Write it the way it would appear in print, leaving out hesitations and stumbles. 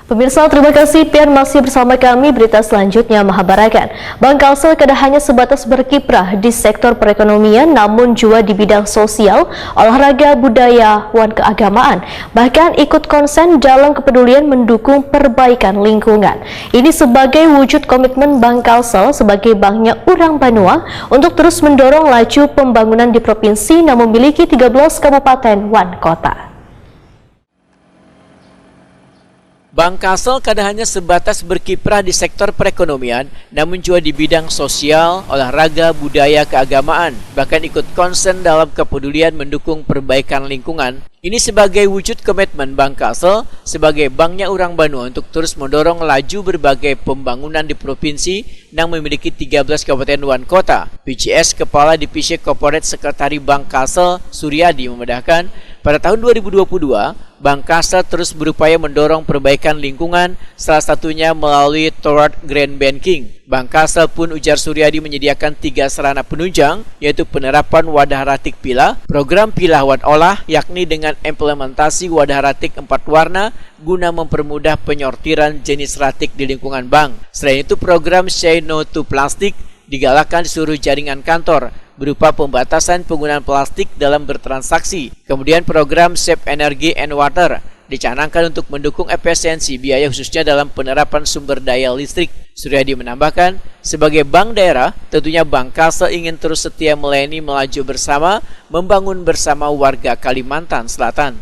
Pemirsa, terima kasih Pian masih bersama kami. Berita selanjutnya mengabarkan Bank Kalsel tidak hanya sebatas berkiprah di sektor perekonomian, namun juga di bidang sosial, olahraga, budaya, dan keagamaan. Bahkan ikut konsen dalam kepedulian mendukung perbaikan lingkungan. Ini sebagai wujud komitmen Bank Kalsel sebagai banknya orang Banua untuk terus mendorong laju pembangunan di provinsi yang memiliki 13 kabupaten dan kota. Bank Kalsel kadang hanya sebatas berkiprah di sektor perekonomian, namun juga di bidang sosial, olahraga, budaya, keagamaan, bahkan ikut konsen dalam kepedulian mendukung perbaikan lingkungan. Ini sebagai wujud komitmen Bank Kalsel sebagai banknya orang Banua untuk terus mendorong laju berbagai pembangunan di provinsi yang memiliki 13 kabupaten dan kota. PCS Kepala Divisi Corporate Sekretari Bank Kalsel, Suryadi, memedahkan pada tahun 2022, Bank Kalsel terus berupaya mendorong perbaikan lingkungan, salah satunya melalui Toward Green Banking. Bank Kalsel pun, ujar Suryadi, menyediakan 3 sarana penunjang, yaitu penerapan wadah ratik pilah, program pilah wan olah, yakni dengan implementasi wadah ratik 4 warna, guna mempermudah penyortiran jenis ratik di lingkungan bank. Selain itu, program Say No to Plastic digalakkan di seluruh jaringan kantor, berupa pembatasan penggunaan plastik dalam bertransaksi. Kemudian program Save Energy and Water dicanangkan untuk mendukung efisiensi biaya khususnya dalam penerapan sumber daya listrik. Suryadi menambahkan, sebagai bank daerah, tentunya Bank Kalsel ingin terus setia melayani, melaju bersama, membangun bersama warga Kalimantan Selatan.